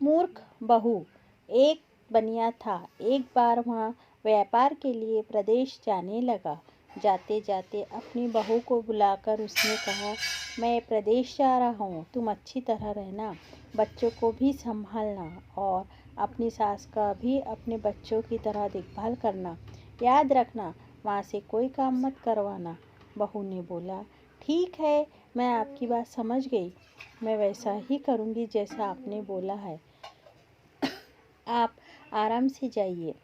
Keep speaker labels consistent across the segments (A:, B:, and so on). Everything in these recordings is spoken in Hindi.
A: मूर्ख बहू। एक बनिया था, एक बार वहाँ व्यापार के लिए प्रदेश जाने लगा। जाते जाते अपनी बहू को बुलाकर उसने कहा, मैं प्रदेश जा रहा हूँ, तुम अच्छी तरह रहना, बच्चों को भी संभालना और अपनी सास का भी अपने बच्चों की तरह देखभाल करना। याद रखना, वहाँ से कोई काम मत करवाना। बहू ने बोला, ठीक है, मैं आपकी बात समझ गई, मैं वैसा ही करूँगी जैसा आपने बोला है, आप आराम से जाइए।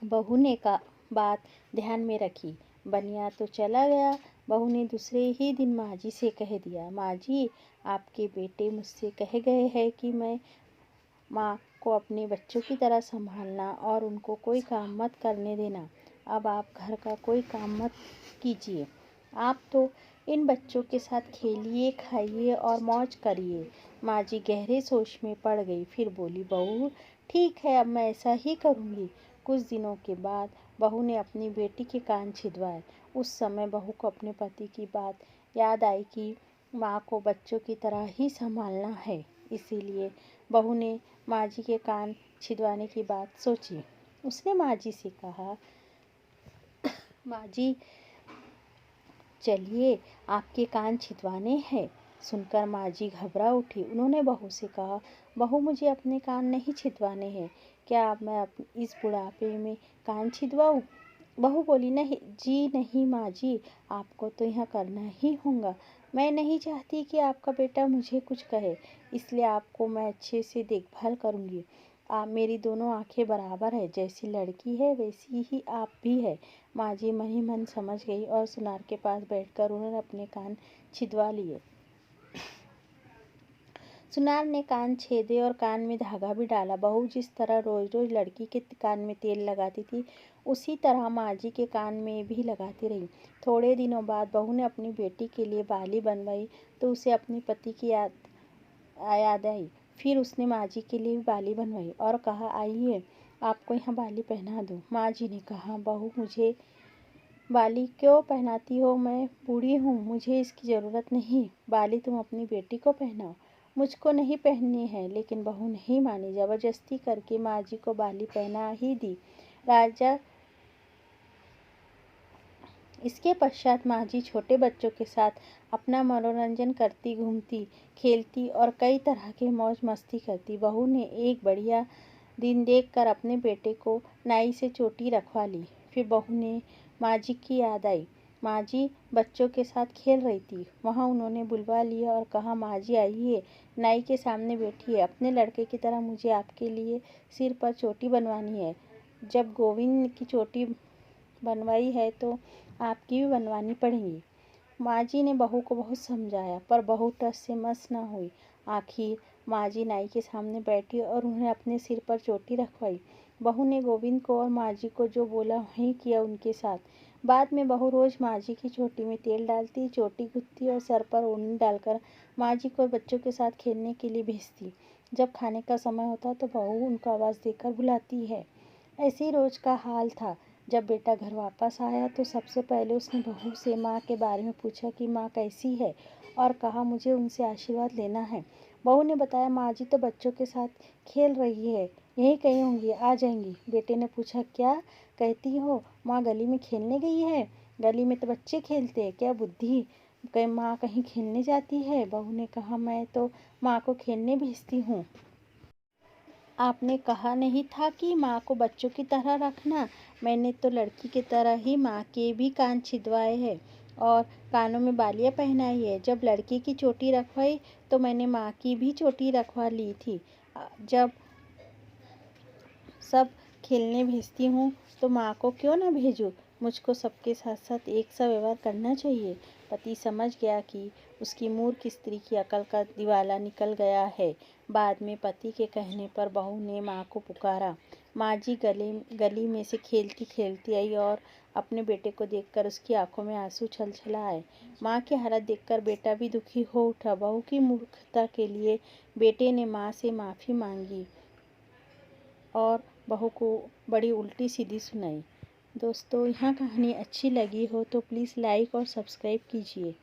A: बहू ने का बात ध्यान में रखी। बनिया तो चला गया। बहू ने दूसरे ही दिन माँ जी से कह दिया, माँ जी, आपके बेटे मुझसे कह गए हैं कि मैं माँ को अपने बच्चों की तरह संभालना और उनको कोई काम मत करने देना। अब आप घर का कोई काम मत कीजिए, आप तो इन बच्चों के साथ खेलिए, खाइए और मौज करिए। माँ जी गहरे सोच में पड़ गई। फिर बोली, बहू ठीक है, अब मैं ऐसा ही करूँगी। कुछ दिनों के बाद बहू ने अपनी बेटी के कान छिदवाए। उस समय बहू को अपने पति की बात याद आई कि माँ को बच्चों की तरह ही संभालना है। इसीलिए बहू ने माँ जी के कान छिदवाने की बात सोची। उसने माँ जी से कहा, माँ जी चलिए, आपके कान छिदवाने हैं। सुनकर माँ जी घबरा उठी। उन्होंने बहू से कहा, बहू मुझे अपने कान नहीं छिदवाने हैं, क्या अब मैं इस बुढ़ापे में कान छिदवाऊँ? बहू बोली, नहीं जी नहीं माँ जी, आपको तो यह करना ही होगा। मैं नहीं चाहती कि आपका बेटा मुझे कुछ कहे, इसलिए आपको मैं अच्छे से देखभाल करूँगी। आप मेरी दोनों आंखें बराबर है, जैसी लड़की है वैसी ही आप भी है। माँ जी मन ही मन समझ गई और सुनार के पास बैठकर उन्होंने अपने कान छिदवा लिए। सुनार ने कान छेदे और कान में धागा भी डाला। बहू जिस तरह रोज रोज लड़की के कान में तेल लगाती थी, उसी तरह माँ जी के कान में भी लगाती रही। थोड़े दिनों बाद बहू ने अपनी बेटी के लिए बाली बनवाई तो उसे अपने पति की याद आई। फिर उसने माँ जी के लिए भी बाली बनवाई और कहा, आइए आपको यहाँ बाली पहना दूँ। माँ जी ने कहा, बहू मुझे बाली क्यों पहनाती हो, मैं बूढ़ी हूँ, मुझे इसकी ज़रूरत नहीं, बाली तुम अपनी बेटी को पहनाओ, मुझको नहीं पहननी है। लेकिन बहू नहीं मानी, ज़बरदस्ती करके माँ जी को बाली पहना ही दी। राजा इसके पश्चात माँ जी छोटे बच्चों के साथ अपना मनोरंजन करती, घूमती, खेलती और कई तरह के मौज मस्ती करती। बहू ने एक बढ़िया दिन देखकर अपने बेटे को नाई से चोटी रखवा ली। फिर बहू ने माँ जी की याद आई। माँ जी बच्चों के साथ खेल रही थी, वहाँ उन्होंने बुलवा लिया और कहा, माँ जी आइए, नाई के सामने बैठिए, अपने लड़के की तरह मुझे आपके लिए सिर पर चोटी बनवानी है। जब गोविंद की चोटी बनवाई है तो आपकी भी बनवानी पड़ेगी। माँ जी ने बहू को बहुत समझाया, पर बहू टस से मस न हुई। आखिर माँ जी नाई के सामने बैठी और उन्हें अपने सिर पर चोटी रखवाई। बहू ने गोविंद को और माँ जी को जो बोला वही किया उनके साथ। बाद में बहू रोज माँ जी की चोटी में तेल डालती, चोटी गुथती और सर पर ओढ़नी डालकर माँ जी को बच्चों के साथ खेलने के लिए भेजती। जब खाने का समय होता तो बहू उनको आवाज़ देकर बुलाती है। ऐसे ही रोज का हाल था। जब बेटा घर वापस आया तो सबसे पहले उसने बहू से माँ के बारे में पूछा कि माँ कैसी है, और कहा, मुझे उनसे आशीर्वाद लेना है। बहू ने बताया, माँ जी तो बच्चों के साथ खेल रही है, यहीं कहीं होंगी, आ जाएंगी। बेटे ने पूछा, क्या कहती हो, माँ गली में खेलने गई है? गली में तो बच्चे खेलते हैं, क्या बुद्धि, कहीं माँ कहीं खेलने जाती है? बहू ने कहा, मैं तो माँ को खेलने भेजती हूँ, आपने कहा नहीं था कि माँ को बच्चों की तरह रखना? मैंने तो लड़की की तरह ही माँ के भी कान छिदवाए हैं और कानों में बालियाँ पहनाई है। जब लड़की की चोटी रखवाई तो मैंने माँ की भी चोटी रखवा ली थी। जब सब खेलने भेजती हूँ तो माँ को क्यों ना भेजूँ? मुझको सबके साथ साथ एक सा व्यवहार करना चाहिए। पति समझ गया कि उसकी मूर्ख स्त्री की अकल का दिवाला निकल गया है। बाद में पति के कहने पर बहू ने माँ को पुकारा। माँ जी गली में से खेलती खेलती आई और अपने बेटे को देखकर उसकी आंखों में आंसू छलछलाए। माँ की हालत देखकर बेटा भी दुखी हो उठा। बहू की मूर्खता के लिए बेटे ने माँ से माफ़ी मांगी और बहू को बड़ी उल्टी सीधी सुनाई। दोस्तों, यह कहानी अच्छी लगी हो तो प्लीज़ लाइक और सब्सक्राइब कीजिए।